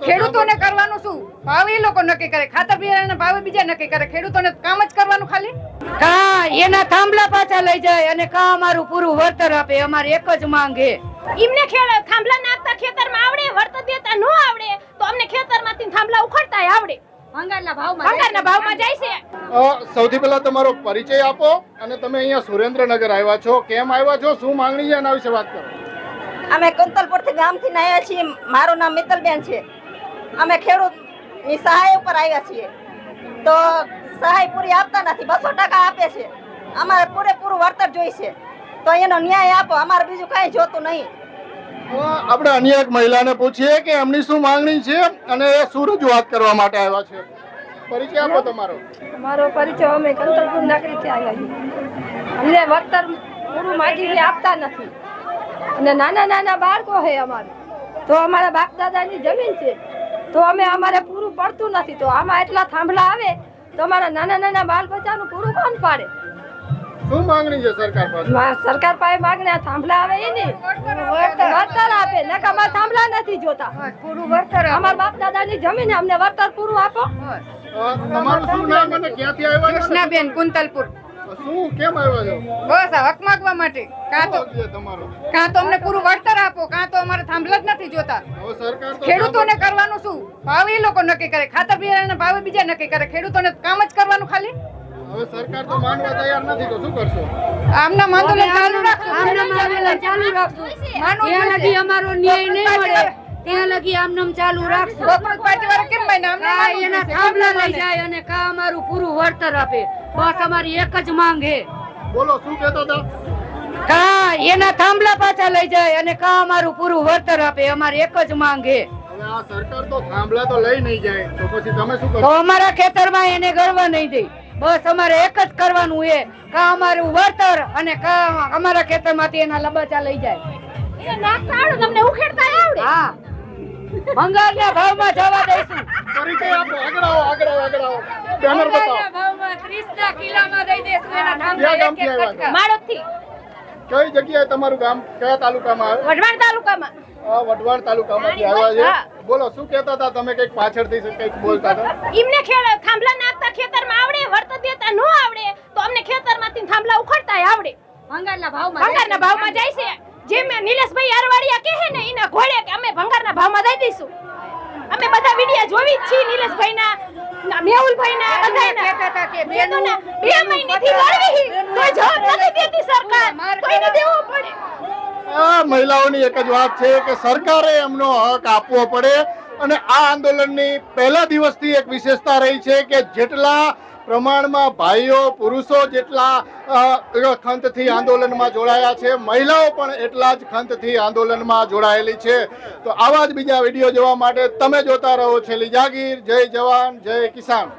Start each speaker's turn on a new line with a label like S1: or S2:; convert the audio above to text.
S1: ખેડૂતોને કરવાનું શું? ભાવ એ લોકો નક્કી કરે, ખાતર બિયારણના ભાવ બીજા નક્કી કરે, ખેડૂતોને કામ જ કરવાનું ખાલી.
S2: કા એના થાંભલા પાછા લઈ જાય અને કા અમારું પૂરું વળતર આપે, અમારી એક જ માંગ છે.
S3: એમને થાંભલા નાખતા ખેતરમાં આવડે, વળતર દેતા ન આવડે તો અમને ખેતરમાંથી થાંભલા ઉખડતા આવડે. ભંગારના ભાવમાં જાય છે.
S4: સૌથી પહેલા તમારો પરિચય આપો અને તમે અહીંયા સુરેન્દ્રનગર આવ્યા છો, કેમ આવ્યા છો, શું માંગણી છે એના વિશે વાત કરો.
S5: અમે કુંતલપુરથી ગામથી આવ્યા છીએ. મારું નામ મિત્તલબેન છે. અમે ખેડૂતની સહાય ઉપર આવ્યા છીએ તો સહાય પૂરી આપતા નથી, 200% આપે છે. અમારે પૂરેપૂરું વળતર જોઈશે તો એનો ન્યાય આપો, અમારે બીજું કાંઈ જોતું નહીં.
S4: આપણે અન્ય એક મહિલાને પૂછીએ કે એમની શું માંગણી છે અને એ શું રજૂઆત કરવા માટે આવ્યા છે. પરિચય આપો તમારો.
S6: મારો પરિચય, અમે કંતલપુર નાગરિકથી આવ્યા છીએ. અમને વળતર પૂરું માગીને આપતા નથી અને નાના નાના બાળકો છે અમારે, તો અમારા બાપ દાદાની જમીન છે તો અમારે પૂરું પડતું નથી. તો આમાં એટલા થાંભલા આવે તો અમારા નાના નાના બાળ બચ્ચાનું પૂરું કોણ પાડે?
S4: શું માંગણી છે સરકાર પાસે?
S6: સરકાર પાસે માંગણી આ થાંભલા આવે એની વળતર આપે, નકા થાંભલા નથી જોતા.
S1: પૂરું વળતર
S6: અમારા બાપ દાદાની જમીન, અમને વળતર પૂરું આપો.
S4: તમારું શું નામ અને ક્યાંથી આવ્યા છો?
S1: કૃષ્ણાબેન, કુંતલપુર.
S4: શું કેમ આવ્યા છો?
S1: બસ આ હક માંગવા માટે.
S4: તમારો
S1: કાં તો અમને પૂરું વળતર આપો, કાં તો અમારે થાંભલા જ નથી જોતા.
S4: હવે સરકાર તો
S1: ખેડૂતોને કરવાનું શું? ભાવ એ લોકો નક્કી કરે, ખાતર બિયારણના ભાવ બીજા નક્કી કરે, ખેડૂતોને કામ જ કરવાનું ખાલી.
S4: હવે સરકાર તો માનવા તૈયાર નથી તો શું કરશો?
S1: આમના આંદોલન ચાલુ રાખશું.
S2: ત્યાં લગી અમારો ન્યાય નહીં મળે ત્યાં લગી આમનામ ચાલુ રાખશું.
S1: કોંગ્રેસ પાર્ટીવાળા કેમ બન્યા? અમને
S2: કા
S1: માનવું
S2: એના
S1: છે.
S2: થાંભલા લઈ જાય અને કા અમારું પૂરું વળતર આપે, બસ અમારી એક જ માંગ છે.
S4: બોલો શું કહેતા હતા?
S2: કા એના થાંભલા પાછા લઈ જાય અને કા અમારું પૂરું વળતર આપે, અમારી એક જ માંગ છે.
S4: હવે આ સરકાર તો થાંભલા તો લઈ નહીં જાય તો પછી તમે શું
S2: તો
S4: કરશો?
S2: અમારા ખેતરમાં એને ગળવા નહીં દે, બસ અમારે એક જ કરવાનું છે, કા અમારું વળતર અને કા અમારા ખેતરમાંથી એના લબાચા લઈ જાય.
S3: નાખતા આવડે, તમને ઉખેડતા આવડે.
S2: હા, ભંગારના ભાવમાં જવા દઈશું.
S4: પરિચય આપો. આગળ આવો, આગળ આવો, આગળ આવો. બેનર બતાવો.
S2: ભંગારના ભાવમાં 30 કિલોમાં દઈ દઈશું એના
S4: ક્યાં
S2: થાંભલા એક
S4: ગામથી
S2: એક
S4: આવ્યા
S2: કટકા.
S3: માળોદથી,
S4: કઈ જગ્યાએ તમારું ગામ કયા તાલુકામાં આવે?
S3: વઢવાણ તાલુકામાં.
S4: વઢવાણ તાલુકામાંથી આવ્યા છે. બોલો શું કહેતા હતા તમે? કઈક પાછળથી કઈક બોલતા હતા.
S3: એમને થાંભલા નાખતા ખેતરમાં આવડે, વળતર દેતા ન આવડે તો અમને ખેતરમાંથી થાંભલા ઉખડતા આવડે. ભંગારના ભાવમાં જાય છે. જેમ નિલેશભાઈ અરવાડિયા કહે ને એના ઘોડે કે અમે ભંગારના ભાવમાં દઈ દઈશું. અમે બધા વિડિયા જોવી જ છીએ નિલેશભાઈના, મેહુલભાઈના, બધાયના. ખેડૂતોને 2 મહિનાથી લડવી તો જવાબ નથી દેતી સરકાર, કોઈને દેવો પડે.
S4: આ મહિલાઓની એક જ વાત છે કે સરકારે એમનો હક આપવો પડે અને આ આંદોલનની પહેલા દિવસથી એક વિશેષતા રહી છે કે જેટલા પ્રમાણમાં ભાઈઓ પુરુષો જેટલા ખંતથી આંદોલનમાં જોડાયા છે, મહિલાઓ પણ એટલા જ ખંતથી આંદોલનમાં જોડાયેલી છે. તો આવા જ બીજા વિડીયો જોવા માટે તમે જોતા રહો છેલ્લી જાગીર. જય જવાન, જય કિસાન.